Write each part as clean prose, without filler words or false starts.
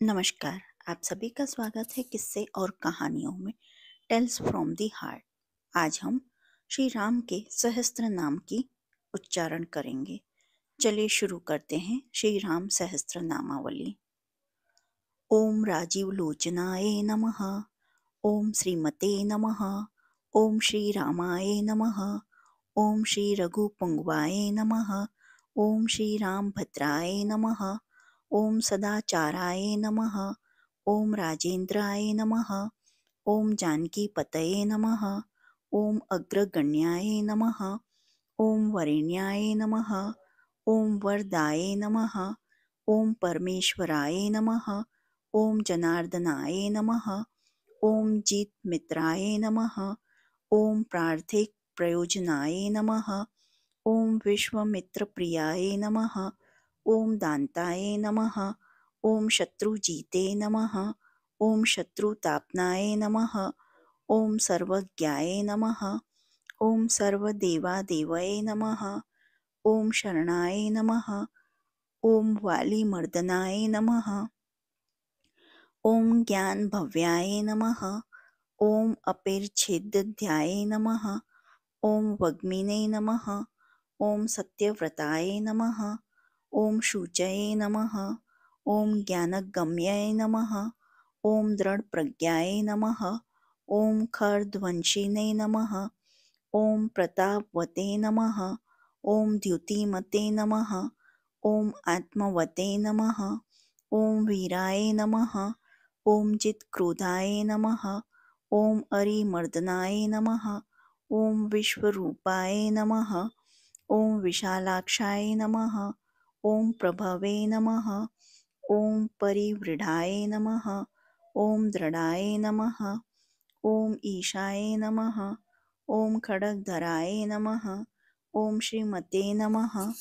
नमस्कार। आप सभी का स्वागत है किस्से और कहानियों में टेल्स फ्रॉम दी हार्ट। आज हम श्री राम के सहस्त्र नाम की उच्चारण करेंगे। चलिए शुरू करते हैं श्री राम सहस्त्र नामावली। ओम राजीव लोचनाय नमः। ओम श्रीमते नमः। ओम श्री रामाय नमः। ओम श्री रघुपुंगवाय नमः। ओम श्री रामभद्राय नमः। ओम सदाचाराय नमः। ओम राजेंद्राय नमः। ओम जानकीपतये नमः। ओम अग्रगण्याय नमः। ओम वरेण्याय नमः। ओम वरदाय नमः। ओम परमेश्वराय नमः। ओम जनार्दनाय नमः। ओम जीतमित्राय नमः। ओम प्रार्थिक प्रयोजनाय नमः। ओम विश्वमित्रप्रियाय नमः। ओम दान्ताय नमः। ओम शत्रुजीते नमः। ओम शत्रुतापनाय नमः। ओम सर्वज्ञाय नमः। ओम सर्वदेवादेवये नमः। ओम शरणाय नमः। ओम वालीमर्दनाय नमः। ओम ज्ञानभव्याय नमः। ओम अपेर्छेदध्याय नमः। ओम वग्मिने नमः। ओम सत्यव्रताय नमः। ओम शुचये नमः। ओम ज्ञानगम्याय नमः। ओम दृढ़प्रज्ञाय नमः। ओम खरध्वंसिने नमः। ओम प्रतापवते नमः। ओम द्युतिमते नमः। ओम आत्मवते नमः। ओम वीराय नमः। ओम चित्क्रोधाय नमः। ओम अरिमर्दनाय नमः। ओम विश्वरूपाय नमः। ओम विशालाक्षाय नमः। ओम प्रभवे नमः। ओम परिवृढाय नमः। ओम दृढाय नमः। ओम ईशाय नमः। ओम खड्गधराय नमः। ओम श्रीमते नमः।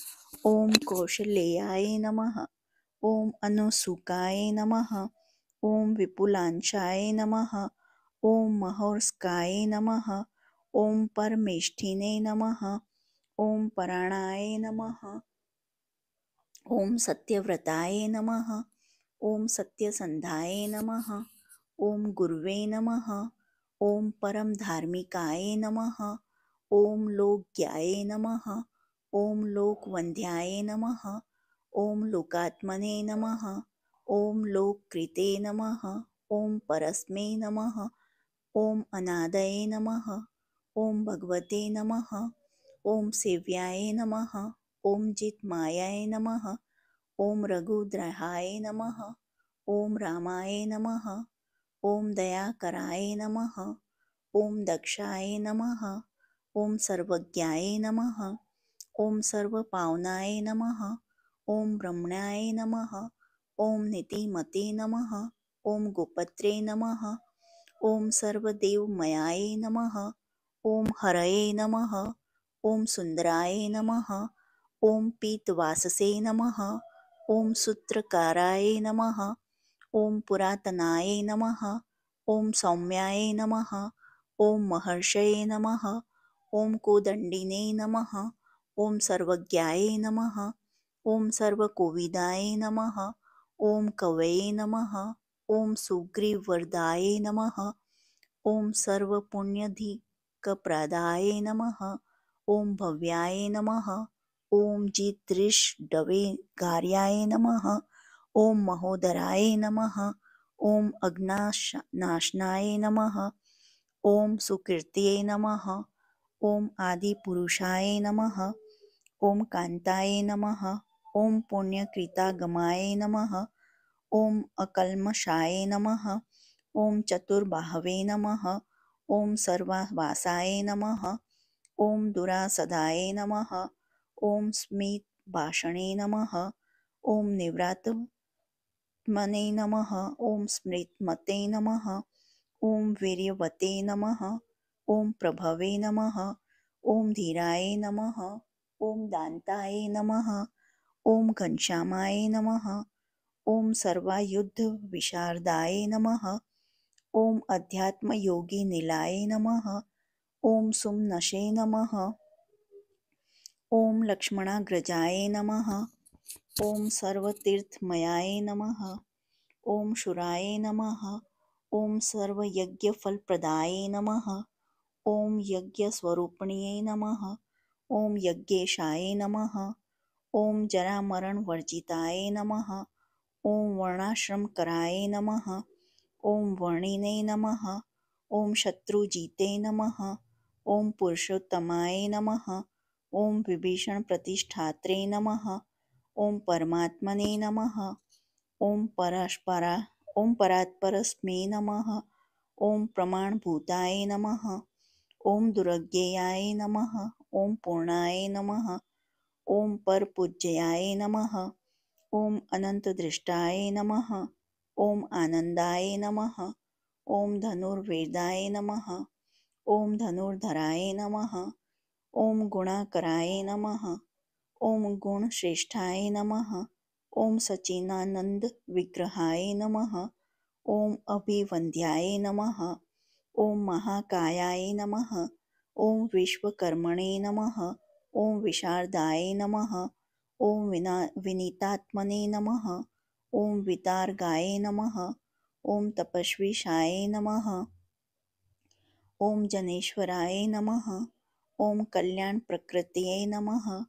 ओम कौशलेयाय नमः। ओम अनुसुकाय नमः। ओम विपुलांशाय नमः। ओम महोर्स्काय नमः। ओम परमेष्ठिने नमः। ओम पराणाय नमः। ओम सत्यव्रताय नमः। ओम सत्यसंधाय नमः। ओम गुरुवे नमः। ओम परम धार्मिकाय नमः। ओम लोकज्ञाय नमः। ओम लोकवंद्याय नमः। ओम लोकात्मने नमः। ओम लोककृते नमः। ओम परस्मै नमः। ओम अनादये नमः। ओम भगवते नमः। ओम सेव्याय नमः। ओम जितमायाय नमः। ओम रघुद्रहाय नमः। ओम रामाय नमः। ओम दयाकराय नमः। ओम दक्षाय नमः। ओम सर्वज्ञाय नमः। ओम सर्वपावनाय नमः। ओम ब्रह्मण्याय नमः। ओम नीतिमते नमः। ओम गोपत्रे नमः। ओम सर्वदेवमयाय नमः। ओम हरये नमः। ओम सुंदराय नमः। ओम पीतवाससे नमः। ओम सूत्रकाराय नमः। ओम पुरातनाय नमः। ओम सौम्याय नमः। ओम महर्षये नमः। ओम कोदंडिने नमः। ओम सर्वज्ञाय नमः। ओम सर्वकोविदाय नमः। ओम कवये नमः। ओम सुग्रीववरदाय नमः। ओम सर्वपुण्यधिकप्रदाय नमः। ओम भव्याय नमः। ओम जितऋषडवे गार्याय नमः। ओम महोदराय नमः। ओम अज्ञानाशनाय नमः। ओम सुकृत्यै नमः। ओम आदिपुरुषाय नमः। ओम कांताय नमः। ओम पुण्यकृतागमाय नमः। ओम अकल्मषाय नमः। ओम चतुर्बाहवे नमः। ओम सर्वावासाय नमः। ओम दुरासदाय नमः। ओम स्मितभाषणे नमः। ओम निव्रातमने नमः। ओम स्मृतमते नमः। ओम वीर्यवते नमः। ओम प्रभवे नमः। ओम धीराय नमः। ओम दान्ताय नमः। ओम घनश्यामाय नमः। ओम सर्वायुध विशारदाय नमः। ओम अध्यात्म योगी निलाय नमः। ओम सुमनशे नमः। ओम लक्ष्मणाग्रजाय नमः। ओम सर्वतीर्थमयाय नमः। ओम शुराय नमः। ओम सर्वयज्ञफलप्रदाय नमः। ओम यज्ञस्वरूपिण्यै नमः। ओम यज्ञेशाय नमः। ओम जरामरणवर्जिताय नमः। ओम वर्णाश्रमकराय नमः। ओम वर्णिने नमः। ओम शत्रुजीते नमः। ओम पुरुषोत्तमाय नमः। ओम विभीषण प्रतिष्ठात्रे नमः। ओम परमात्मने नमः। ओम परस्परा ओम परात्परस्मै नमः। ओम प्रमाणभूताय नमः। ओम दुर्ज्ञेयाय नमः। ओम पूर्णाय नमः। ओम परपूज्याय नमः। ओम अनंतदृष्टाय नमः। ओम आनंदाय नमः। ओम धनुर्वेदाय नमः। ओम धनुर्धराय नमः। ओम गुणाकराय नमः। ओम गुणश्रेष्ठाय नमः। ओम सच्चिदानंद विग्रहाय नमः। ओम अभिवन्द्याय नमः। ओम महाकायाय नमः। ओम विश्वकर्मणे नमः। ओम विशारदाय नमः। ओम विनीतात्मने नमः। ओम वितार्गाय नमः। ओम तपस्विशाय नमः। ओम जनेश्वराय नमः। ओम कल्याण प्रकृतये नमः।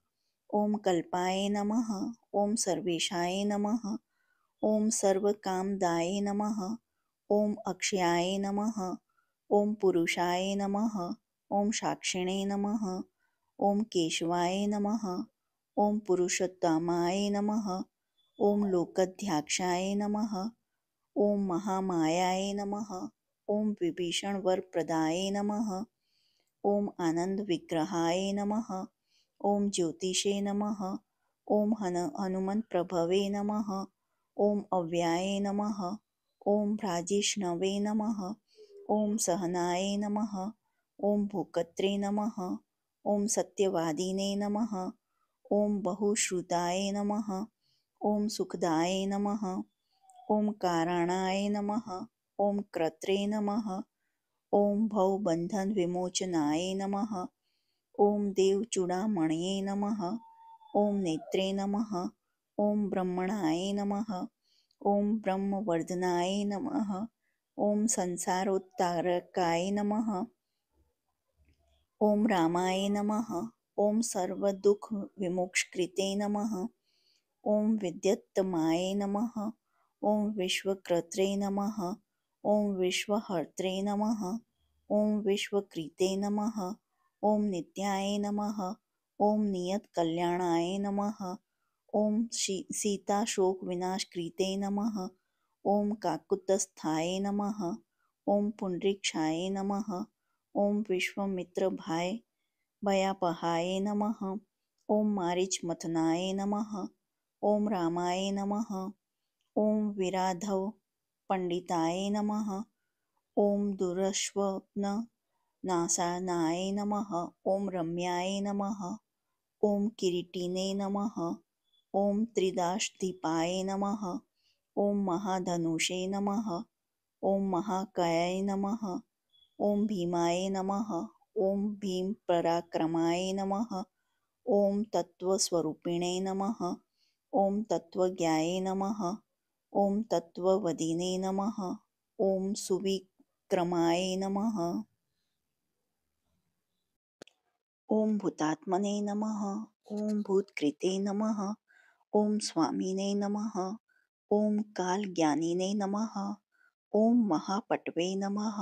ओम कल्पाय नमः। ओम सर्वेशाय नमः। ओम सर्वकामदाय नमः। ओम अक्षयाय नमः। ओम पुरुषाय नमः। ओम साक्षिणे नमः। ओम केशवाय नमः। ओम पुरुषोत्तमाय नमः। ओम लोकाध्यक्षाय नमः। ओम महामायाय नमः। ओम विभीषण वरप्रदाय नमः। ओम आनंद विग्रहाय नमः। ओम ज्योतिषे नमः। ओम हनुमंत प्रभवे नमः। ओम अव्याय नमः। ओम भ्राजिष्णवे नमः। ओम सहनाय नमः। ओम भूकत्रे नमः। ओम सत्यवादिने नमः। ओम बहुश्रुताय नमः। ओम सुखदाय नमः। ओम कारणाय नमः। ओम कर्त्रे नमः। ओम भवबंधन विमोचनाय नमः। ओम देवचूडामणये नमः। ओम नेत्रे नमः। ओम ब्रह्मणाय नमः। ओम ब्रह्मवर्धनाय नमः। ओम संसारोत्तारकाय नमः। ओम रामाय नमः। ओम सर्वदुःख विमोक्षकृते नमः। ओम विद्युत्तमाय नमः। ओम विश्वकर्त्रे नमः। ओम विश्वहर्त्रे नमः। ओम विश्वकृते नमः। ओम नित्याय नमः। ओम नियतकल्याणाय नमः। ओम सीताशोकविनाशकृते नमः। ओम काकुत्स्थाय नमः। ओम पुंडरीक्षाय नमः। ओम विश्वामित्रभाय भयापहाय नमः। ओम मारीचमथनाय नमः। ओम रामाय नमः। ओम विराधव पंडिताय नमः। ओम दुरश्वप्न नाशानाय नमः। ओम रम्याय नमः। ओम किरीटिने नमः। ओम त्रिदाशदीपाय नमः। ओम महाधनुषे नमः। ओम महाकायाय नमः। ओम भीमाय नमः। ओम भीम पराक्रमाय नमः। ओम तत्वस्वरूपिणे नमः। ओम तत्वज्ञाय नमः। ओम तत्ववदिने नमः। ओम सुविक्रमाय नमः। ओम भूतात्मने नमः। ओम भूतकृते नमः। ओम स्वामिने नमः। ओम कालज्ञानिने नमः। ओम महापटवे नमः।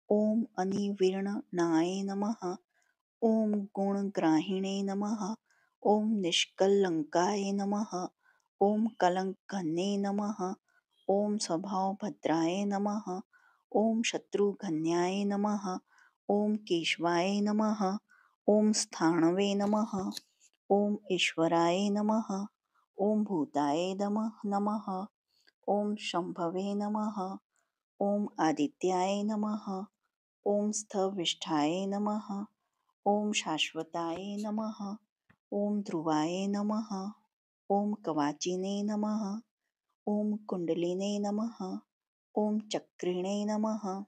ओम अनिर्विण्णाय नमः। ओम गुणग्राहिणे नमः। ओम निष्कलंकाय नमः। ओम कलंकघ्ने नमः। ओम स्वभावभद्राय नमः। ओम शत्रुघ्नाय नमः। ओम केशवाय नमः। ओम स्थाणवे नमः। ओम ईश्वराय नमः। ओम भूताय नमः। ओम शंभवे नमः। ओम आदित्याय नमः। ओम स्थविष्ठाय नमः। ओम शाश्वताय नमः। ओम ध्रुवाय नमः। ओम कवाचिने नमः। ओम कुंडलिने नमः। ओम चक्रिणे नमः।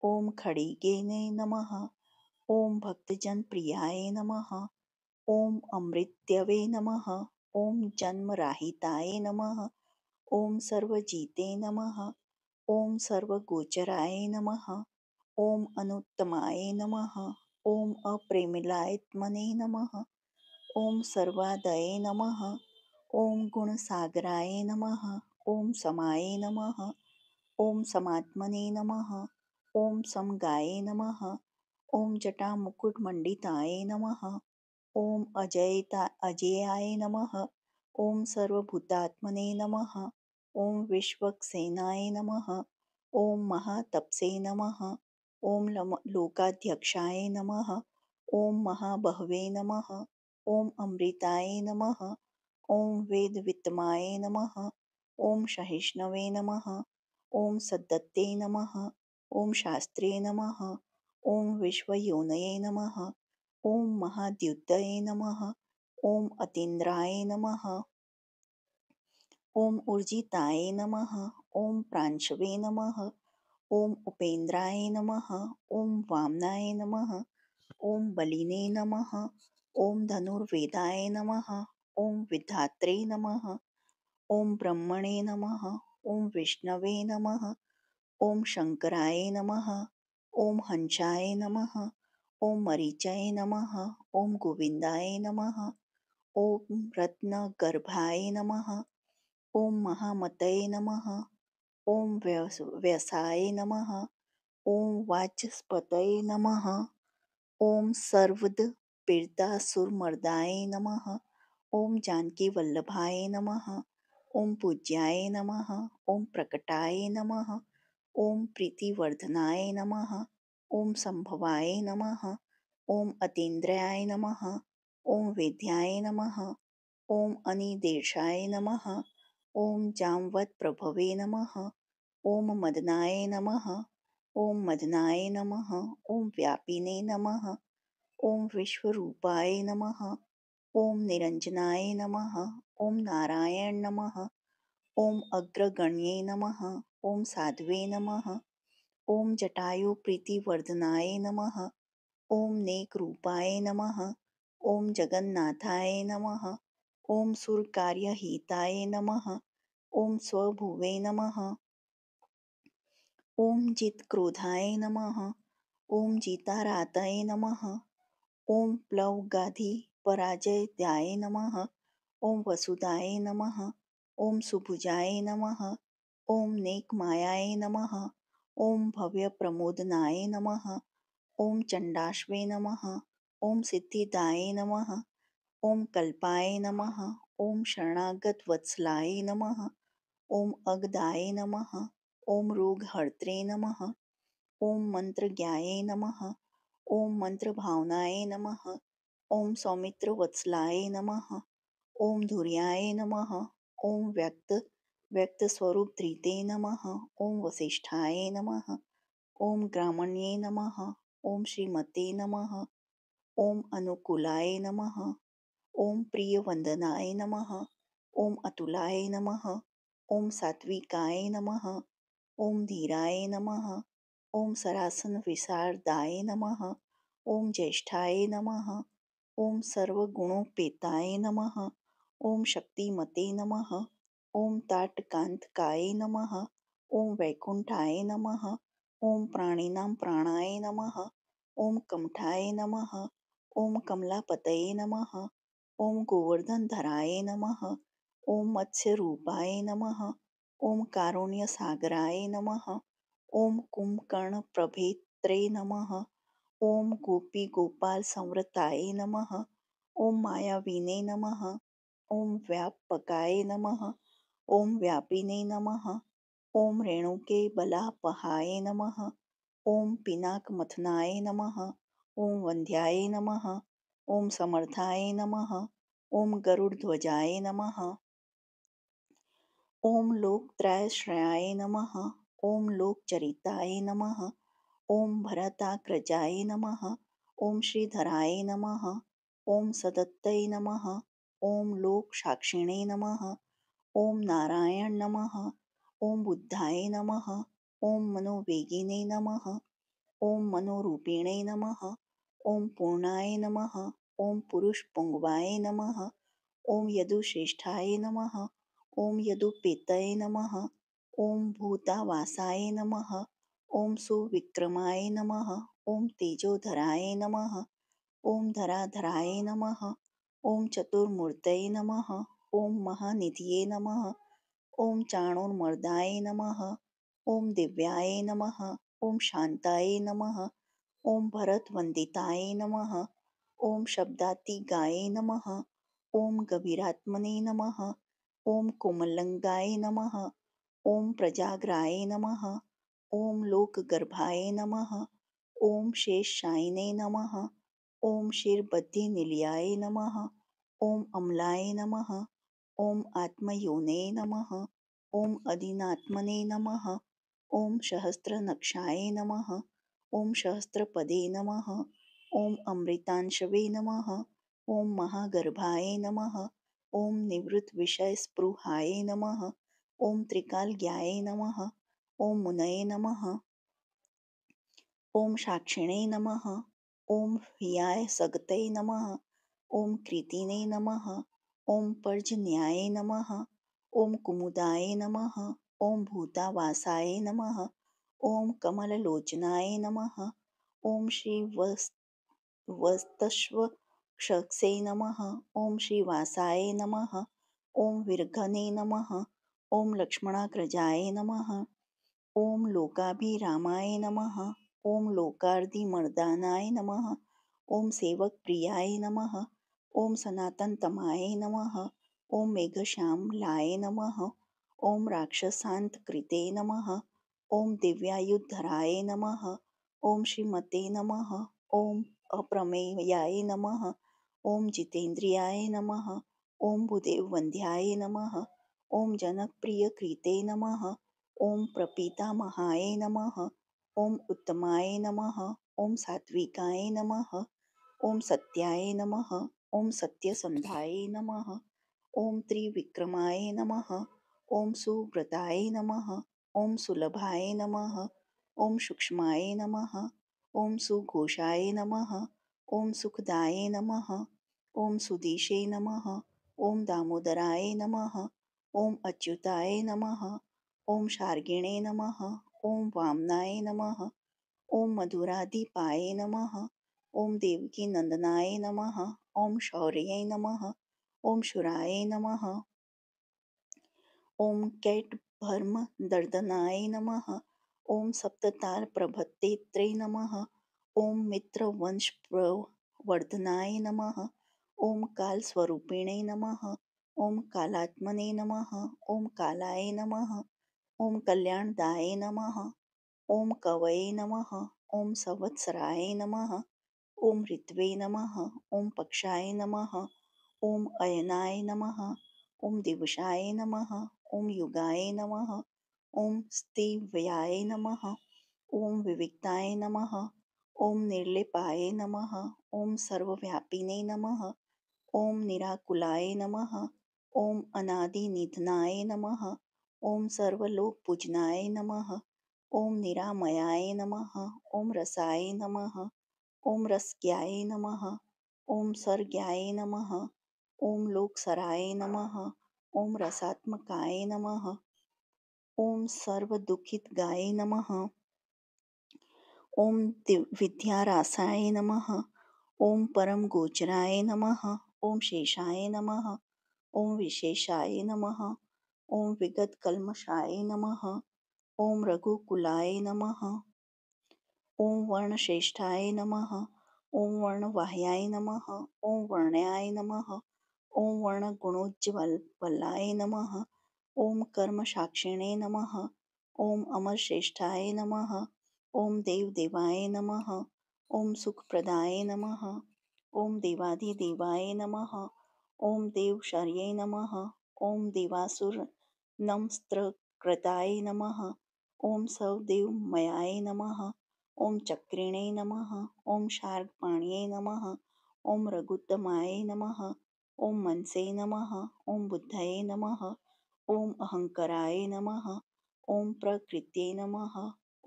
ओम खड़िगेने नमः। ओम भक्तजन प्रियाय नमः। ओम अमृत्यवे नमः। ओम जन्मराहिताय नमः। ओम सर्वजिते नमः। ओम सर्वगोचराय नमः। ओम अनुत्तमाय नमः। ओम अप्रेमिलायत्मने नमः। ओम सर्वादये नमः। ओम गुणसागराय नमः। ओम समाय नमः। ओम समात्मने नमः। ओम समगाय नमः। ओम जटामुकुटमण्डिताय नमः। ओम अजेयाय नमः। ओम सर्वभूतात्मने नमः। ओम विश्वक्सेनाय नमः। ओम महातपसे नमः। ओम लोकाध्यक्षाय नमः। ओम महाबहवे नमः। ओम अमृताय नमः। ओम वेदवित्तमाय नमः। ओम सहिष्णवे नमः। ओम सद्दत्ते नमः। ओम शास्त्रे नमः। ओम विश्वयोनये नमः। ओम महाद्युतये नमः। ओम अतीन्द्राय नमः। ओम ऊर्जिताय नमः। ओम प्रांशवे नमः। ओम उपेन्द्राय नमः। ओम वामनाय नमः। ओम बलिने नमः। ओम धनुर्वेदाय नमः। ओम विधात्रे नमः। ओम ब्रह्मणे नमः। ओम विष्णवे नमः। ओम शंकराय नमः। ओम हंसाय नमः। ओम मरीचाय नमः। ओम गोविंदाय नमः। ओम रत्नगर्भाय नमः। ओम महामतये नमः। ओम व्यसाय नमः। ओम वाचस्पतये नमः। ओम सर्वद पीड़ितासुरमर्दाय नमः। ओम जानकी वल्लभाय नमः। ओम पूज्याय नमः। ओम प्रकटाय नमः। ओम प्रीतिवर्धनाय नमः। ओम संभवाय नमः। ओम अतीन्द्राय नमः। ओम वेद्याय नमः। ओम अनिदेशाय नमः। ओम जामवत प्रभवे नमः। ओम मदनाय नमः। ओम मदनाय नमः। ओम व्यापिने नमः। ओम विश्वरूपाय नमः। ओम निरंजनाय नमः। ओम नारायण नमः। ओम अग्रगण्ये नमः। ओम साध्वे नमः। ओम जटायु प्रीतिवर्धनाय नमः। ओम नेकरूपाय नमः। ओम जगन्नाथाय नमः। ओम सुरकार्यहिताय नमः। ओम स्वभुवे नमः। ओम जितक्रोधाय नमः। ओम जिताराताय नमः। ओम प्लवगाधिपराजयाय नमः। ओम वसुदाय नमः। ओम सुभुजाय नमः। ओम नेकमायाय नमः। ओम भव्यप्रमोदनाय नमः। ओम चण्डाश्वे नमः। ओम सिद्धिदाय नमः। ओम कल्पाय नमः। ओम शरणागतवत्सलाय नमः। ओम अगदाय नमः। ओम रोगहर्त्रे नमः। ओम मंत्रज्ञाय नमः। ओम मंत्रभावनाय नमः। ओम सौमित्रवत्सलाय नमः। ओम धुर्याय नमः। ओम व्यक्तस्वरूप धृते नमः। ओम वसिष्ठाय नमः। ओम ग्रामण्ये नमः। ओम श्रीमते नमः। ओम अनुकूलाय नमः। ओम प्रियवंदनाय नमः। ओम अतुलाय नमः। ओम सात्विकाय नमः। ओम धीराय नमः। ओम सरासन विशारदाय नमः। ओम ज्येष्ठाय नमः। ओम सर्वगुणोपेताय नमः। ओम शक्तिमते नमः। ओम ताटकांतकाय नमः। ओम वैकुंठाय नमः। ओम प्राणिनां प्राणाय नमः। ओम कमठाय नमः। ओम कमलापतये नमः। ओम गोवर्धनधराय नमः। ओम मत्स्यरूपाय नमः। ओम कारुण्यसागराय नमः। ओम कुंभकर्णप्रभेत्रे नमः। ओम गोपीगोपालसंवृताय नमः। ओम मायावीने नमः। ओम व्यापकाय नमः। ओम व्यापिने नमः। ओम रेणुके बलापहाय नमः। ओम पिनाकमथनाय नमः। ओम वंध्याय नमः। ओम समर्थाय नमः। ओम गरुड़ध्वजाय नमः। ओम लोकत्रयश्रयाय नमः। ओम लोकचरिताय नमः। ओम भरताग्रजाय नमः। ओम श्रीधराय नमः। ओम सदत्तये नमः। ओम लोकसाक्षिणे नमः। ओम नारायण नमः। ओम बुद्धाय नमः। ओम मनोवेगिने नमः। ओम मनोरूपिणे नमः। ओम पूर्णाय नमः। ओम पुरुषपुंगवाय नमः। ओम यदुश्रेष्ठाय नमः। ॐ यदुपेतये नमः। ॐ भूतावासाय नमः। ॐ सुविक्रमाय नमः। ॐ तेजोधराय नमः। ॐ धराधराय नमः। ॐ चतुर्मूर्तये नमः। ॐ महानिधये नमः। ॐ चाणूरमर्दाय नमः। ॐ दिव्याय नमः। ॐ शान्ताय नमः। ॐ भरतवन्दिताय नमः। ॐ शब्दातिगाय नमः। ॐ गभीरात्मने नमः। ॐ कोमलंगाय नमः। ॐ प्रजाग्राय नमः। ॐ लोकगर्भाय नमः। ॐ शेषशायिने नमः। ॐ क्षीरबद्धिनिलयाय नमः। ॐ अम्लाय नमः। ॐ आत्मयोने नमः। ॐ अदीनात्मने नमः। ॐ सहस्रनक्षाय नमः। ॐ सहस्रपदे नमः। ॐ अमृतांशवे नमः। ॐ महागर्भाय नमः। ॐ निवृत्तविषयस्पृहाय नमः। ॐ त्रिकालज्ञाय नमः। ॐ मुनये नमः। ॐ साक्षिणे नमः। ॐ ह्रियाय सगतये नमः। ॐ कृतिने नमः। ॐ पर्जन्याय नमः। ॐ कुमुदाय नमः। ॐ भूतावासाय नमः। ॐ कमललोचनाय नमः। ॐ श्रीवत्सवक्षसे नमः। ॐ श्रीवासाय नमः। ॐ विरघने नमः। ॐ लक्ष्मणाग्रजाय नमः। ॐ लोकाभिरामाय नमः। ॐ लोकार्तिमर्दानाय नमः। ॐ सेवकप्रियाय नमः। ॐ सनातनतमाय नमः। ॐ मेघश्यामलाय नमः। ॐ राक्षसान्तकृते नमः। ॐ दिव्यायुधराय नमः। ॐ श्रीमते नमः। ॐ अप्रमेयाय नमः। ॐ जितेन्द्रियाय नमः। ॐ भूदेववन्द्याय नमः। ॐ जनकप्रियकृते नमः। ॐ प्रपीतामहाय नमः। ॐ उत्तमाय नमः। ॐ सात्विकाय नमः। ॐ सत्याय नमः। ॐ सत्यसन्धाय नमः। ॐ त्रिविक्रमाय नमः। ॐ सुव्रताय नमः। ॐ सुलभाय नमः। ॐ सूक्ष्माय नमः। ॐ सुघोषाय नमः। ॐ सुखदाय नमः। ॐ सुदिशे नमः। ॐ दामोदराय नमः। ॐ अच्युताय नमः। ॐ शार्गिणे नमः। ॐ वामनाय नमः। ॐ मधुराधिपाय नमः। ॐ देवकीनन्दनाय नमः। ॐ शौर्यै नमः। ॐ शूराय नमः। ॐ कैटभर्मदर्दनाय नमः। ॐ सप्ततालप्रभृत्यै नमः। ॐ मित्रवंशप्रवर्धनाय नमः। ॐ कालस्वरूपिणे नमः। ॐ कालात्मने नमः। ॐ कालाय नमः। ॐ कल्याणदाय नमः। ॐ कवये नमः। ॐ संवत्सराय नमः। ॐ ऋतवे नमः। ॐ पक्षाय नमः। ॐ अयनाय नमः। ॐ दिवसाय नमः। ॐ युगाय नमः। ॐ स्थिव्याय नमः। ॐ विविक्ताय नमः। ॐ निर्लेपाय नमः। ॐ सर्वव्यापिने नमः। ॐ निराकुलाय नमः। ॐ अनादिनिधनाय नमः। ॐ सर्वलोकपूजनाय नमः। ॐ निरामयाय नमः। ॐ रसाय नमः। ॐ रसज्ञाय नमः। ॐ सर्ग्याय नमः। ॐ लोकसराय नमः। ॐ रसात्मकाय नमः। ॐ सर्वदुःखितगाय नमः। ॐ विद्यारासाय नमः। ॐ परमगोचराय नमः। ॐ शेषाय नमः। ॐ विशेषाय नमः। ॐ विगतकल्मषाय नमः। ॐ रघुकुलाय नमः। ॐ वर्णश्रेष्ठाय नमः। ॐ वर्णवाह्याय नमः। ॐ वर्ण्याय नमः। ॐ वर्णगुणोज्ज्वलाय नमः। ॐ कर्मसाक्षिणे नमः। ॐ अमरश्रेष्ठाय नमः। ॐ देवदेवाय नमः। ॐ सुखप्रदाय नमः। ॐ देवाधिदेवाय नमः। ॐ देवशर्ये नमः। ॐ देवासुरनमस्त्रकृताय नमः। ॐ सदेवमयाय नमः। ॐ चक्रिणे नमः। ॐ शार्ङ्गपाणये नमः। ॐ रघुत्तमाय नमः। ॐ मनसे नमः। ॐ बुद्धये नमः। ॐ अहङ्काराय नमः। ॐ प्रकृत्यै नमः।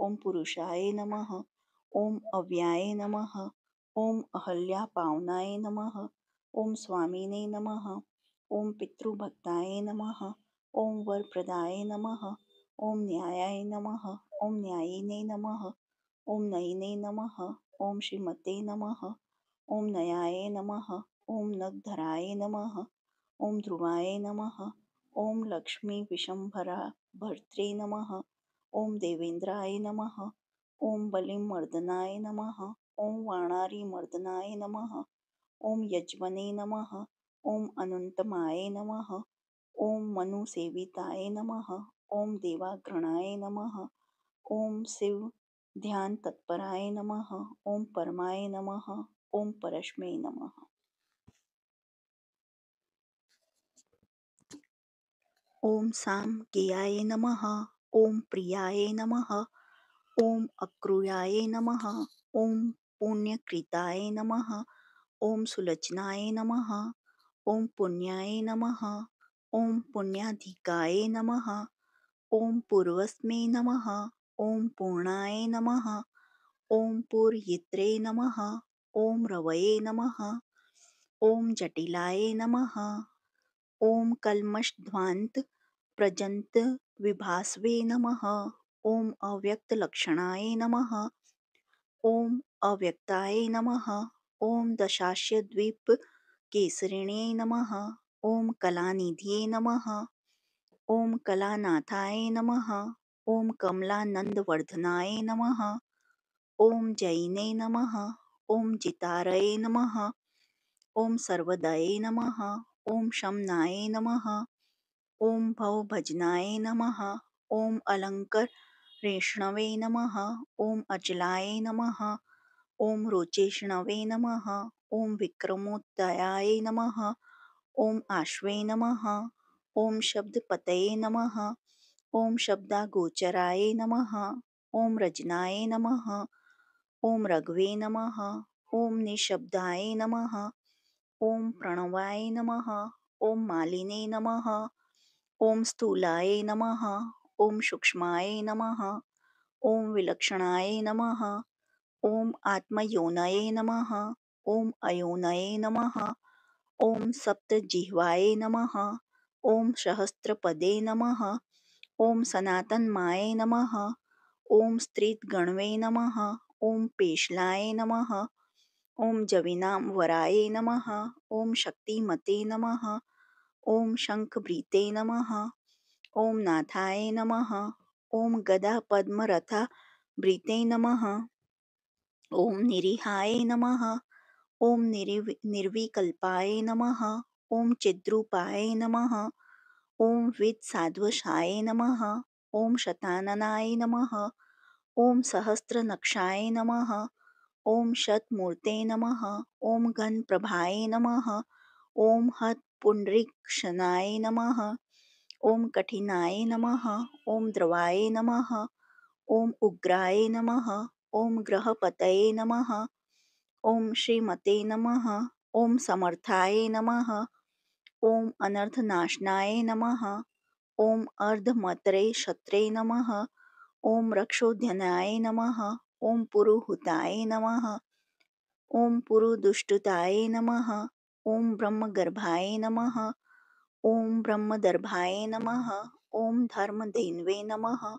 ॐ पुरुषाय नमः। ॐ अव्याय नमः। ॐ अहल्यापावनाय नमः। ॐ स्वामिने नमः। ॐ पितृभक्ताय नमः। ओम वरप्रदाय नमः. ओम न्यायाय नमः. ओम न्यायिने नमः. ओम नयिने नमः. ओम श्रीमते नमः. ओम नयाय नमः. ओम नगधराय नमः. ओम ध्रुवाय नमः. ओम लक्ष्मी विशंभरा भर्त्रे नमः. ओम देवेंद्राय नमः. ओम बलिमर्दनाय नमः. ओम वाणारी मर्दनाय नमः. ओम यज्वने नमः. ओम अनंतमाय नमः. ओम मनुसेविताय नमः. ओम देवाग्रणाय नमः. ओम शिव ध्यान तत्पराय नमः. ओम परमाय नमः. ओम परश्मै नमः. ओम सामज्ञेयाय नमः. ओम प्रियाय नमः. ओम अक्रूराय नमः. ओम पुण्यकृताय नमः. ओम सुलोचनाय नमः. ओम पुण्याय नमः. ओम पुण्याधिकाय नमः. ओम पूर्वस्मै नमः. ओम पूर्णाय नमः. ओम पूर्यित्रे नमः. ओम रवये नमः. ओम जटिलाय नमः. ओम कल्मषध्वांत प्रजंत विभास्वे नमः. ओम अव्यक्तलक्षणाय नमः. ओम अव्यक्ताय नमः. ओम दशास्य द्वीप केसरिणे नमः. ओम कलानिधये नमः. ओम कलानाथाय नमः. ओम कमलानंदवर्धनाय नमः. ओम जैने नमः. ओम जितारये नमः. ओम सर्वदये नमः. ओम शमनाय नमः. ओम भवभजनाय नमः. ओम अलंकरेष्णवे नमः. ओम अचलाय नमः. ओम रोचेष्णवे नमः. ओम विक्रमोत्तराय नमः. ओम आश्वे नमः. ओम शब्दपतये नमः. ओम शब्दागोचराय नमः. ओम रजनाय नमः. ओम रघवे नमः. ओम निःशब्दाय नमः. ओम प्रणवाय नमः. ओम मालिने नमः. ओम स्थूलाय नमः. ओम सूक्ष्माय नमः. ओम विलक्षणाय नमः. ओम आत्मयोनये नमः. ओम अयोनये नमः. ओम सप्तजिह्वाय नमः. ओम सहस्रपदे नमः. ओम सनातनमाय नमः. ओम स्त्रीगणवे नमः. ओम पेशलाय नमः. ओम जविनामवराय नमः. ओम शक्तिमते नमः. ओम शंखभृते नमः. ओम नाथाय नमः. ओम गदापद्मरथाभृते नमः. ओम निरिहाय नमः. ओम निर्विकल्पाय नमः. ओम चिद्रूपाय नमः. ओम वित्साध्वशाय नमः. ओम शताननाय नमः. ओम सहस्रनक्षाय नमः. ओम शतमूर्ते नमः. ओम घनप्रभाय नमः. ओम हतपुंडरीक्षणाय नमः. ओम कठिनाय नमः. ओम द्रवाय नमः. ओम उग्राय नमः. ओम ग्रहपतये नमः. ओम श्रीमते नमः. ओम समर्थाय नमः. ओम अनर्थनाशनाय नमः. ओम अर्धमत्रे क्षत्रे नमः. ओम रक्षोध्यनाय नमः. ओम पुरुहुताय नमः. ओम पुरुदुष्टुताय नमः. ओम ब्रह्मगर्भाय नमः. ओम ब्रह्मदर्भाय नमः. ओम धर्मधेन्वे नमः.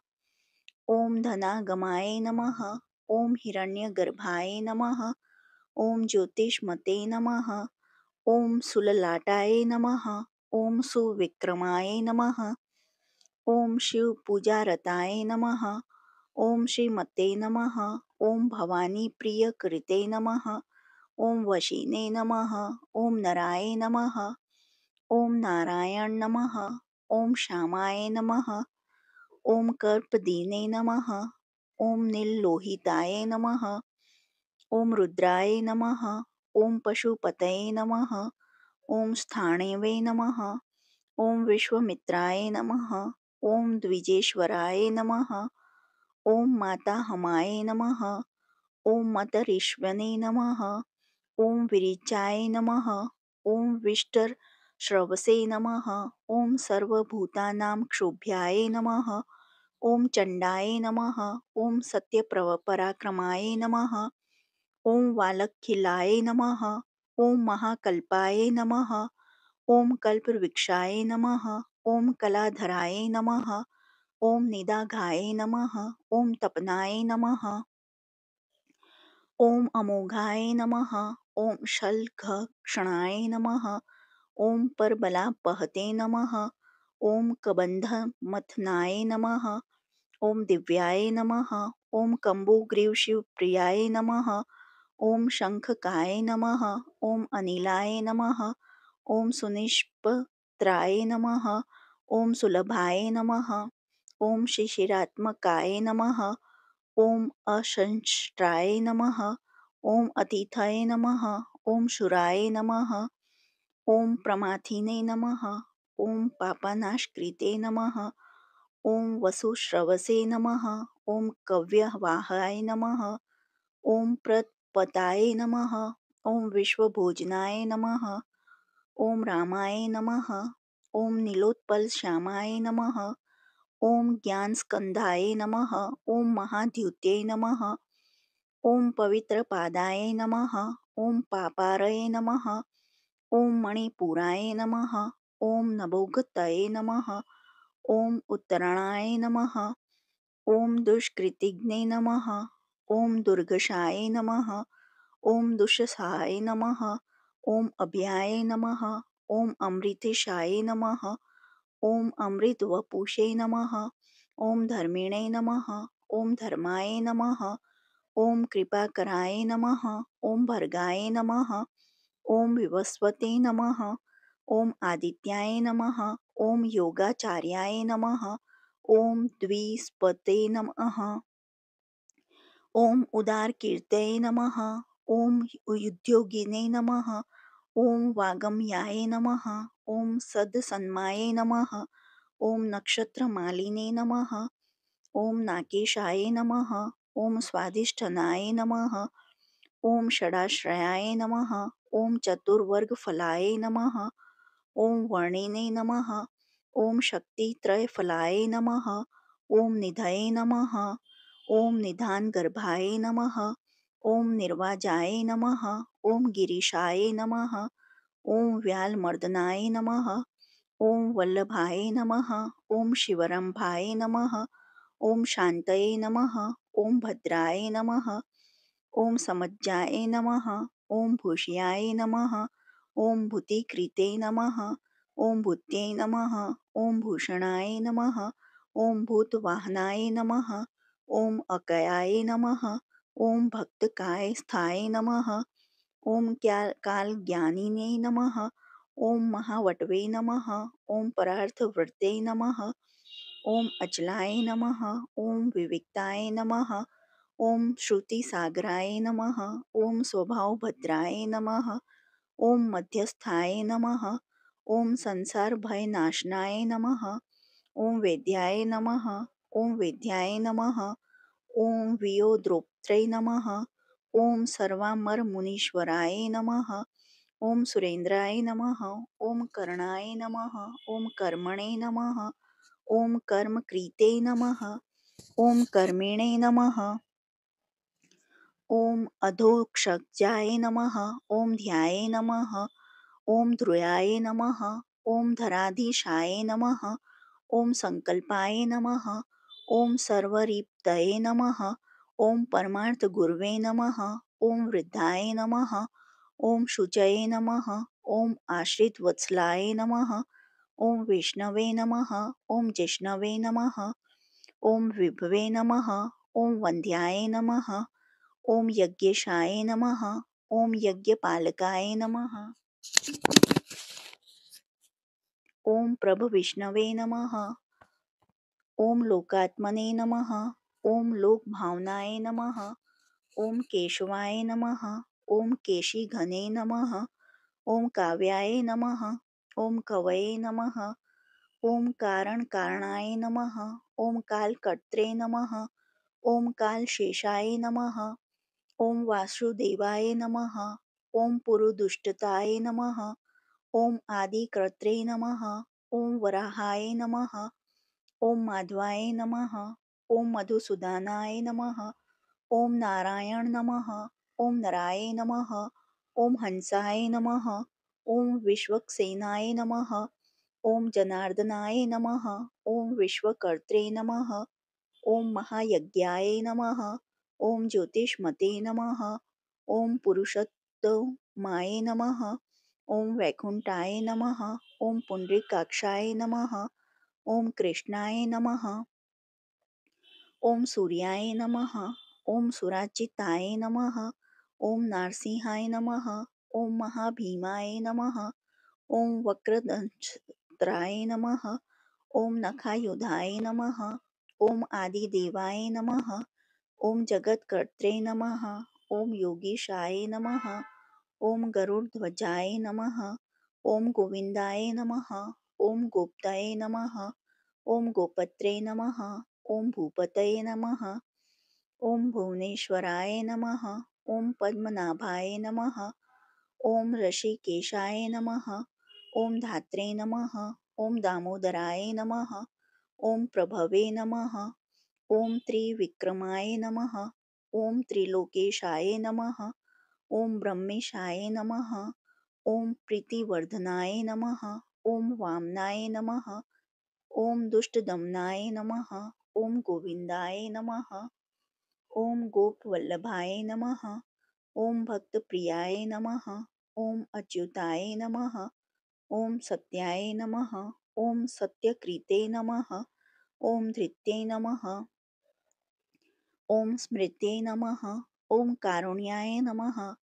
ओम धनागमाय नमः. ओम हिरण्यगर्भाय नमः. ओम ज्योतिष्मते नमः. ओम सुललाटाय नमः. ओम सुविक्रमाय नमः. ओम शिवपूजारताय नमः. ओम श्रीमते नमः. ओम भवानी प्रियकृते नमः. ओम वशिने नमः. ओम नराय नमः. ओम नारायण नमः. ओम श्यामाय नमः. ओम कर्पदीने नमः. ओम नीललोहिताय नमः. ओम रुद्राय नमः. ओम पशुपतये नमः. ओम स्थाणवे नमः. ओम विश्वमित्राय नमः. ओम द्विजेश्वराय नमः. ओम माताहमाय नमः. ओम मतरिश्वने नमः. ओम विरिचाय नमः. ओम विष्टरश्रवसे नमः. ओम सर्वभूतानां क्षोभ्याय नमः. ओम चंडाय नमः. ओम सत्यपराक्रमाय नमः. ओम वालखिलाय नमः. ओम महाकल्पाय नमः. ओम कल्पवृक्षाय नमः. ओम कलाधराय नमः। ओम निदाघाय नमः। ओम तपनाय नमः। ओम अमोघाय नमः। ओम शल्घक्षणाय नमः। ओम परबलापहते नमः। ओम कबंधमथनाय नमः। ओम दिव्याय नमः। ओम कम्बुग्रीवशिवप्रियाय नमः। ओम शंखकाय नमः। ओम अनिलाय नमः। ओम सुनिष्पत्राय नमः। ओम सुलभाय नमः। ओम शिशिरात्मकाय नमः। ओम अशंष्ट्राय नमः। ओम अतिथये नमः। ओम शुराय नमः। ओम प्रमाथिने नमः। ओम पापानाशकृते नमः। ओम वसुश्रवसे नमः। ओम कव्यवाहाय नमः। ओम प्रतपताय नमः। ओम विश्वभोजनाय नमः। ओम रामाय नमः। ओम नीलोत्पलश्यामाय नमः। ओम ज्ञानस्कंधाय नमः। ओम महाद्युते नमः। ओम पवित्रपादाय नमः। ओम पापारये नमः। ओम मणिपुराय नमः। ओम नभोगतये नमः। ओम उत्तरणाय नमः। ओम दुष्कृतिघ्ने नमः। ओम दुर्गशाय नमः। ओम दुःशसाय नमः। ओम अभयाय नमः। ओम अमृतेशाय नमः। ओम अमृतवपुषे नमः। ओम धर्मिणे नमः। ओम धर्माय नमः। ओम कृपाकराय नमः। ओम भर्गाय नमः। ओम विवस्वते नमः। ओम आदित्याय नमः। ओम योगाचार्याय नमः। ओम द्विस्पते नमः। ओम उदारकीर्तये नमः। ओम युद्धयोगिने नमः। ओम वागम्याय नमः। ओम सद्सन्माये नमः। ओम नक्षत्रमालिने नमः। ओम नाकेशाय नमः। ओम स्वादिष्ठनाय नमः। ओम षडाश्रयाय नमः। ओम चतुर्वर्गफलाय नमः। ओम वर्णिने नमः। ओम शक्तित्रयफलाय नमः। ओम निधये नमः। ओम निधानगर्भाय नमः। ओम निर्वाजाय नमः। ओम गिरीशाय नमः। ओम व्यालमर्दनाय नमः। ओम वल्लभाय नमः। ओम शिवरंभाय नमः। ओम शांतये नमः। ओम भद्राय नमः। ओम समज्जाय नमः। ओम भूष्याय नमः। ओम भूतिकृते नमः। ओम भूत्यै नमः। ओम भूषणाय नमः। ओम भूतवाहनाय नमः। ओम अकयाय नमः। ओम भक्तकायस्थाय नमः। ओम कालज्ञानिने नमः। ओम महावटवे नमः। ओम परार्थवृत्ते नमः। ओम अचलाय नमः। ओम विविक्ताय नमः। ओम श्रुतिसागराय नमः। ओम स्वभावभद्राय नमः। ओम मध्यस्थाय नमः। ओम संसारभयनाशनाय नमः। ओम वेद्याय नमः। ओम वेद्याय नमः। ओम वियोद्रोक्त्रै नमः। ओम सर्वामरमुनीश्वराय नमः। ओम सुरेंद्राय नमः। ओम कर्णाय नमः। ओम कर्मणे नमः। ओम कर्मकृते नमः। ओम कर्मिणे नमः। ओम अधोक्षजाय नमः। ओम ध्याये नमः। ओम ध्रुयाय नमः। ओम धराधीशाय नमः। ओम संकल्पाय नमः। ओम सर्वरीप्तये नमः। ओम परमार्थगुरवे नमः। ओम वृद्धाय नमः। ओम शुचये नमः। ओम आश्रितवत्सलाय नमः। ओम विष्णवे नमः। ओम जिष्णवे नमः। ओम विभवे नमः। ओम वन्द्याय नमः। ओम यज्ञेशाय नमः। ओम यज्ञपालकाय नमः। ओम प्रभविष्णवे नमः। ओम लोकात्मने नमः। ओम लोकभावनाय नमः। ओम केशवाय नमः। ओम केशिघने नमः। ओम काव्याय नमः। ओम कवये नमः। ओम कारणकारणाय नमः। ओम कालकर्त्रे नमः। ओम कालशेषाय नमः। ओम वासुदेवाय नमः। ओम पुरुदुष्टताय नमः। ओम आदिकर्त्रे नमः। ओम वराहाय नमः। ओम माधवाय नमः। ओम मधुसूदनाय नमः। ओम नारायण नमः। ओम नराय नमः। ओम हंसाय नमः। ओम विश्वक्सेनाय नमः। ओम जनार्दनाय नमः. ओम विश्वकर्त्रे नमः. ओम महायज्ञाय नमः. ओम ज्योतिष्मते नमः. ओम पुरुषोत्तमाय नमः. ओम वैकुंठाय नमः. ओम पुंडरीकाक्षाय नमः. ओम कृष्णाय नमः. ओम सूर्याय नमः. ओम सुराचिताय नमः. ओम नारसिंहाय नमः. ओम महाभीमाय नमः. ओम वक्रदंष्ट्राय नमः. ओम नखायुधाय नमः. ओम आदिदेवाय नमः. ओम जगत्कर्त्रे नमः. ओम योगीशाय नमः. ओम गरुड़ध्वजाय नमः. ओम गोविंदाय नमः. ओम गोप्ताय नमः. ओम गोपत्रे नमः. ओम भूपतये नमः. ओम भुवनेश्वराय नमः. ओम पद्मनाभाय नमः. ओम ऋषिकेशाय नमः. ओम धात्रे नमः. ओम दामोदराय नमः. ओम प्रभवे नमः. ओम त्रिविक्रमाय नमः. ओम त्रिलोकेशाय नमः. ओम ब्रह्मेशाय नमः. ओम प्रीतिवर्धनाय नमः. ओम वामनाय नमः. ओम दुष्टदमनाय नमः. ओम गोविंदाय नमः. ओम गोपवल्लभाय नमः. ओम भक्तप्रियाय नमः. ओम अच्युताय नमः. ओम सत्याय नमः. ओम सत्यकृते नमः. ओम धृत्यै नमः. ओम स्मृत्यै नमः. ओम कारुण्याय नमः.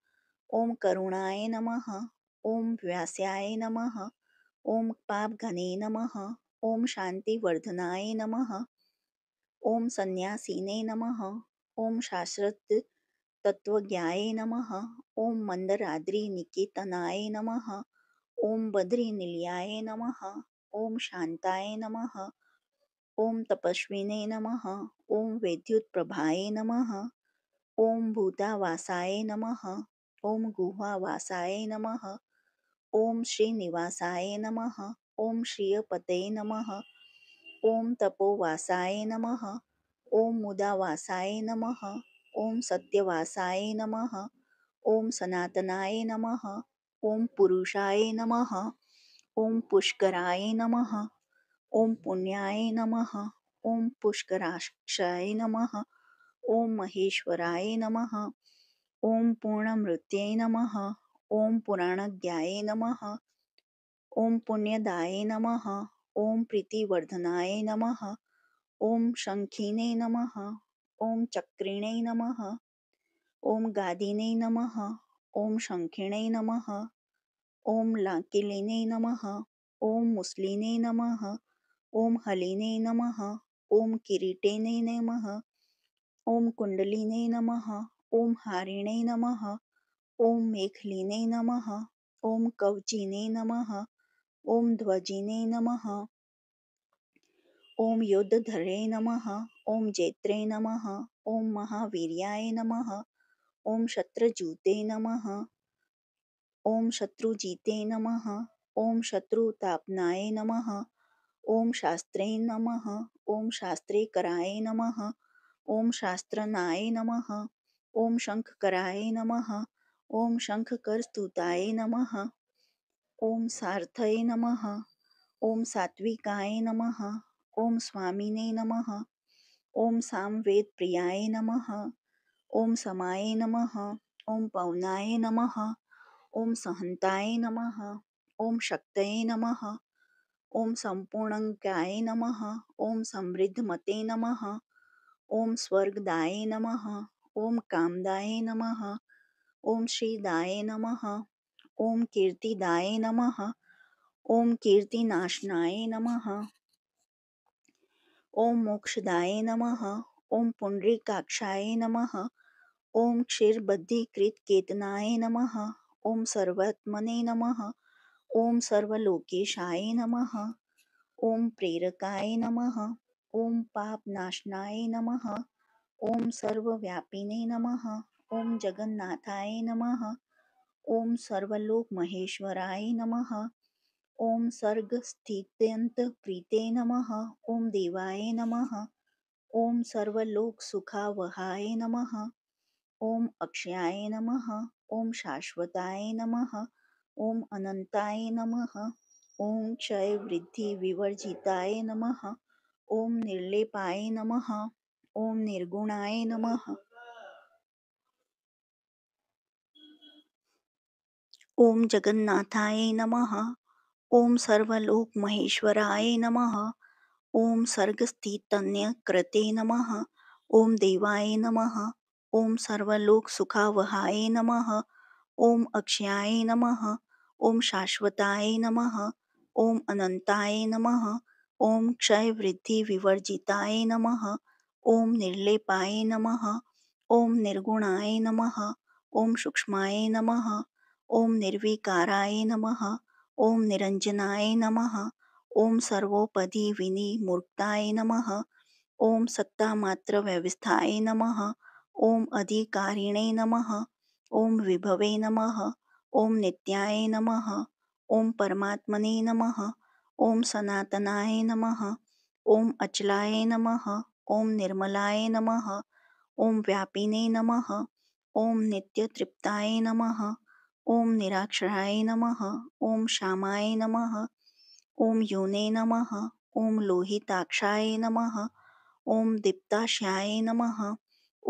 ओम करुणाय नमः. ओम व्यास्याय नमः. ओम पापघने नमः. ओम शांतिवर्धनाय नमः. ओम संन्यासिने नमः. ओम शाश्वत तत्वज्ञाय नमः. ओम मंदराद्रि निकेतनाय नमः. ओम बद्रीनिलयाय नमः. ओम शांताय नमः. ओम तपस्विने नमः. ओम वैद्युतप्रभाय नमः. ओम भूतावासाय नमः. ओम गुहावासाय नमः. ओम श्रीनिवासाय नमः. ओम श्रियपते नमः. ओम तपोवासाय नमः. ओम मुदावासाय नमः. ओम सत्यवासाय नमः. ओम सनातनाय नमः. ओम पुरुषाय नमः. ओम पुष्कराय नमः. ओम पुण्याय नमः. ओम पुष्कराक्षाय नमः. ओम महेश्वराय नमः. ओम पूर्णमृत्यै नमः. ओम पुराणज्ञाय नमः. ओम पुण्यदाय नमः. ओम प्रीतिवर्धनाय नमः. ओम शङ्खिने नमः. ओम चक्रिणे नमः. ओम गादिने नमः. ओम शङ्खिणे नमः. ओम लाकिलिने नमः. ओम मुस्लिने नमः. ओम हलिने नमः. ओम किरीटिने नमः. ओम कुण्डलिने नमः. ओम हारिणे नमः. ओम मेखलिने नमः. ओम कवचिने नमः. ओम ध्वजिने नमः. ओम योद्धधरे नमः. ओम जैत्रे नमः. ओम महावीर्याय नमः. ओम शत्रजुते नमः. ओम शत्रुजिते नमः. ओम शत्रुतापनाय नमः. ओम शास्त्रे नमः. ओम शास्त्रेकराय नमः. ओम शास्त्रनाय नमः. ओम शंखकराय नमः. ओम शंखकरस्तुताय नमः. ओम सार्थये नमः. ओम सात्विकाय नमः. ओम स्वामिने नमः. ओम सामवेदप्रियाय नमः. ओम समाय नमः. ओम पवनाय नमः. ओम सहन्ताय नमः. ओम शक्तये नमः. ओम सम्पूर्णज्ञाय नमः. ओम समृद्धमते नमः. ओम स्वर्गदाय नमः. ओम कामदाय नमः. ओम श्रीदाय नमः. ओम कीर्तिदाय नमः. ओम कीर्तिनाशनाय नमः. ओम मोक्षदाय नमः. ओम पुंडरीकाक्षाय नमः. ओम क्षीरबद्धिकृतकेतनाय नमः. ओम सर्वात्मने नमः. ओम सर्वलोकेशाय नमः. ओम प्रेरकाय नमः. ओम पापनाशनाय नमः. ओम सर्वव्यापिने नमः. ओम जगन्नाथाय नमः. ओम सर्वलोकमहेश्वराय नमः. ओम सर्गस्थित्यन्तप्रीते नमः. ओम देवाय नमः. ओम सर्वलोकसुखावहाय नमः. ओम अक्षयाय नमः. ओम शाश्वताय नमः. ओम अनंताय नमः. ॐ क्षय वृद्धि विवर्जिताय नमः। ॐ निर्लेपाय नमः। ॐ निर्गुणाय नमः। ॐ जगन्नाथाय नमः। ॐ सर्वलोकमहेश्वराय नमः। ॐ सर्गस्थितन्यकृते नमः। ॐ देवाय नमः। ॐ सर्वलोकसुखावहाय नमः। ॐ अक्षयाय नमः। ॐ शाश्वताय नमः। ॐ अनन्ताय नमः। ॐ क्षयवृद्धिविवर्जिताय नमः। ॐ निर्लेपाय नमः। ॐ निर्गुणाय नमः। ॐ सूक्ष्माय नमः। ॐ निर्विकाराय नमः। ॐ निरञ्जनाय नमः। ॐ सर्वोपरि विनिर्मुक्ताय नमः। ॐ सत्तामात्रव्यवस्थाय नमः। ॐ अधिकारिणे नमः। ॐ विभवे नमः। ॐ नित्याय नमः। ॐ परमात्मने नमः। ॐ सनातनाय नमः। ॐ अचलाय नमः। ॐ निर्मलाय नमः। ॐ व्यापिने नमः। ॐ नित्यतृप्ताय नमः। ॐ निराक्षराय नमः। ॐ श्यामाय नमः। ॐ योने नमः। ॐ लोहिताक्षाय नमः। ॐ दीप्ताक्ष्याय नमः।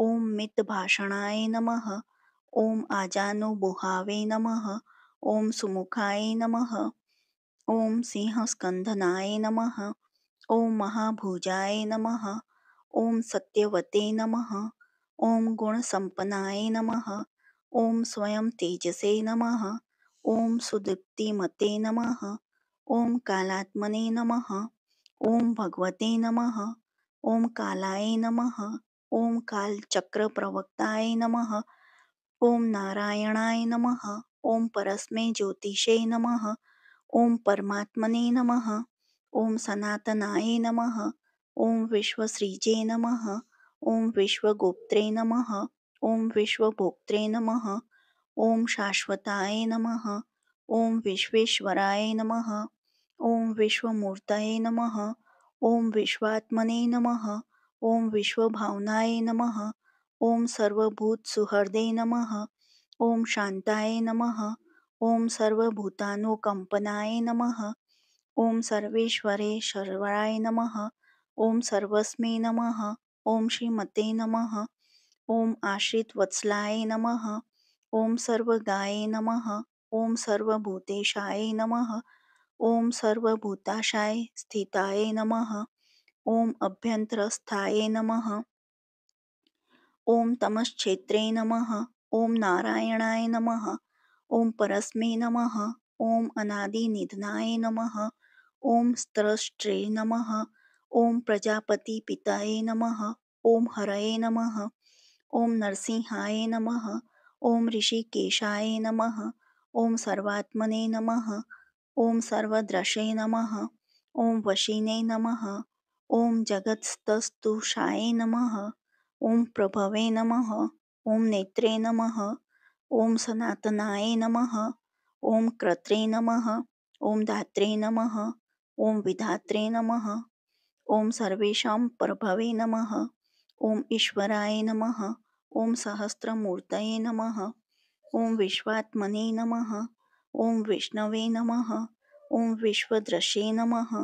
ॐ मितभाषणाय नमः। ॐ आजानुबाहवे नमः। ॐ सुमुखाय नमः। ॐ सिंहस्कन्धनाय नमः। ॐ महाभुजाय नमः। ॐ सत्यवते नमः। ॐ गुणसम्पन्नाय नमः। ॐ स्वयं तेजसे नमः। ॐ सुदीप्तिमते नमः। ॐ कालात्मने नमः। ॐ भगवते नमः। ॐ कालाय नमः। ॐ कालचक्रप्रवर्ताय नमः। ॐ नारायणाय नमः। ॐ परस्मै ज्योतिषे नमः। ॐ परमात्मने नमः। ॐ सनातनाय नमः। ॐ विश्वसृजे नमः। ॐ विश्वगोप्त्रे नमः। ॐ विश्वभोक्त्रे नमः। ॐ शाश्वताय नमः। ॐ विश्वेश्वराय नमः। ॐ विश्वमूर्तये नमः। ॐ विश्वात्मने नमः। ॐ विश्वभावनाय नमः। ॐ सर्वभूतसुहृदे नमः। ॐ शान्ताय नमः। ॐ सर्वभूतानुकम्पनाय नमः। ॐ सर्वेश्वरेश्वराय नमः। ॐ सर्वस्मै नमः। ॐ श्रीमते नमः। ॐ आश्रितवत्सलाय नमः। ॐ सर्वगाय नमः। ॐ सर्वभूतेशाय नमः। ॐ सर्वभूताशाय स्थिताय नमः। ॐ अभ्यन्तरस्थाय नमः। ॐ तमश्चैत्रे नमः। ॐ नारायणाय नमः। ॐ परस्मै नमः। ॐ अनादिनिधनाय नमः। ॐ स्रष्टृ नमः। ॐ प्रजापतिपितये नमः। ॐ हरये नमः। ॐ नरसिंहाय नमः। ॐ ऋषिकेशाय नमः। ॐ सर्वात्मने नमः। ॐ सर्वद्रशे नमः। ॐ वशिने नमः। ॐ जगत्स्तुषाय नमः। ॐ प्रभवे नमः। ॐ नेत्रे नमः। ॐ सनातनाय नमः। ॐ कर्त्रे नमः। ॐ दात्रे नमः। ॐ विधात्रे नमः। ॐ सर्वेषां प्रभवे नमः। ॐ ईश्वराय नमः। ॐ सहस्रमूर्तये नमः। ॐ विश्वात्मने नमः। ॐ विष्णवे नमः। ॐ विश्वद्रशे नमः।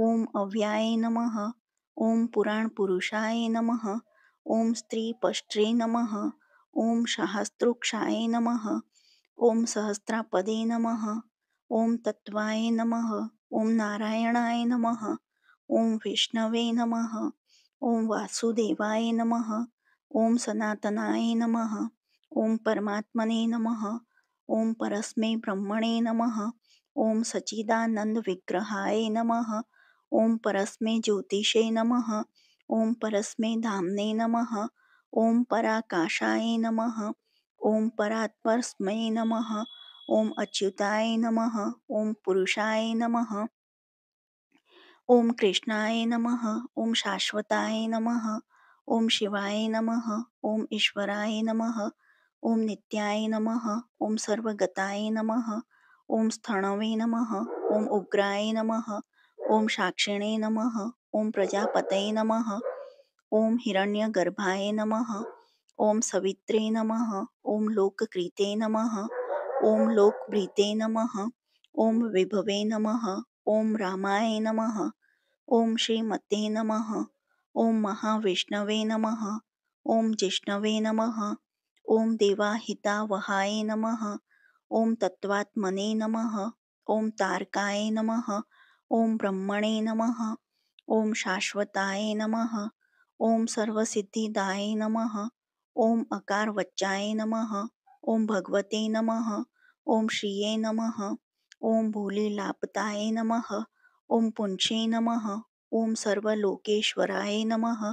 ॐ अव्याये नमः। ॐ पुराणपुरुषाय नमः। ॐ स्त्रीपष्ट्रे नमः। ॐ सहस्रोक्षाय नमः। ॐ सहस्रापदे नमः। ॐ तत्त्वाय नमः। ॐ नारायणाय नमः। ॐ विष्णवे नमः। ॐ वासुदेवाय नमः। ॐ सनातनाय नमः। ॐ परमात्मने नमः। ॐ परस्मै ब्रह्मणे नमः। ॐ सच्चिदानन्दविग्रहाय नमः। ॐ परस्मै ज्योतिषे नमः। ॐ परस्मै धाम्ने नमः। ॐ पराकाशाय नमः। ॐ परात्परस्मै नमः। ॐ अच्युताय नमः। ॐ पुरुषाय नमः। ॐ कृष्णाय नमः। ॐ शाश्वताय नमः। ॐ शिवाय नमः। ॐ ईश्वराय नमः। ॐ नित्याय नमः। ॐ सर्वगताय नमः। ॐ स्थणवे नमः। ॐ उग्राय नमः। ॐ साक्षिणे नमः। ॐ प्रजापतये नमः। ॐ हिरण्यगर्भाय नमः। ॐ सवित्रे नमः। ॐ लोककृते नमः। ॐ लोकभृते नमः। ओम विभवे नमः। ओम रामाय नमः। ओम श्रीमते नमः। ओम महाविष्णवे नमः। ओम जिष्णवे नमः। ओम देवाहितावहाय नमः। ओम तत्त्वात्मने नमः। ओम तारकाय नमः। ओम ब्रह्मणे नमः। ओम शाश्वताय नमः। ओम सर्वसिद्धिदाय नमः। ओम अकारवच्चाय नमः। ओम भगवते नमः। ओम श्रिये नमः। ओम भूलिलापताय नमः। ओम पुंछे नमः। ओम सर्वलोकेश्वराय नमः।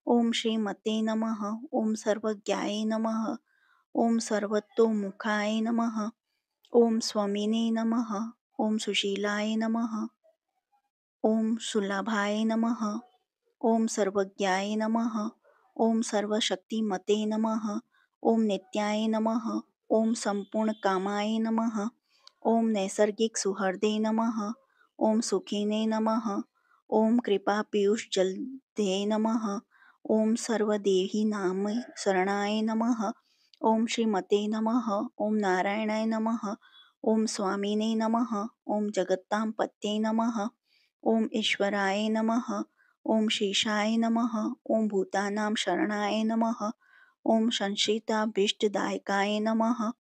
ओम श्रीमते नमः। ओम सर्वज्ञाय नमः। ओम सर्वतोमुखाय नमः। ओम स्वामिने नमः। ओम सुशीलाय नमः। ओम सुलभाय नमः। ओम सर्वज्ञाय नमः। ओम सर्वशक्तिमते नमः। ओम नित्याय नमः। ओम संपूर्ण कामाय नमः। ओम नैसर्गिक सुहृदे नमः। ओम सुखिने नमः। ओम कृपा पीयूष जलधे नमः। ओम सर्वदेही नाम शरणाय नमः। ओम श्रीमते नमः। ओम नारायणाय नमः। ओम स्वामिने नमः। ओम जगत्तां पत्ये नमः। ओम ईश्वराय नमः। ओम शेषाय नमः। ओम भूतानां शरणाय नमः। ओम संशिताभीष्टदायकाय नमः।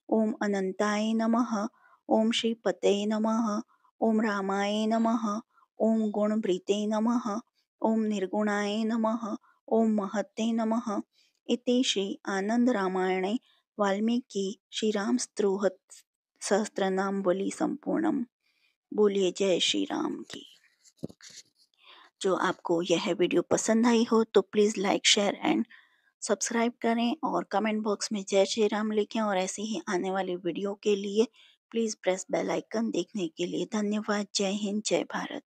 ओम अनंताय नमः। ओम श्रीपते नमः। ओम रामाय नमः। ओम गुणभृते नमः। ओम निर्गुणाय नमः। ओम महते नमः। इति श्री आनंद रामायणे वाल्मीकि श्री राम स्तोत्र सहस्त्रनामावली संपूर्णम। बोलिए जय श्री राम की। जो आपको यह वीडियो पसंद आई हो तो please like share and subscribe करें और कमेंट बॉक्स में जय श्री राम लिखें। और ऐसे ही आने वाली वीडियो के लिए प्लीज़ प्रेस बेल आइकन। देखने के लिए धन्यवाद। जय हिंद, जय भारत।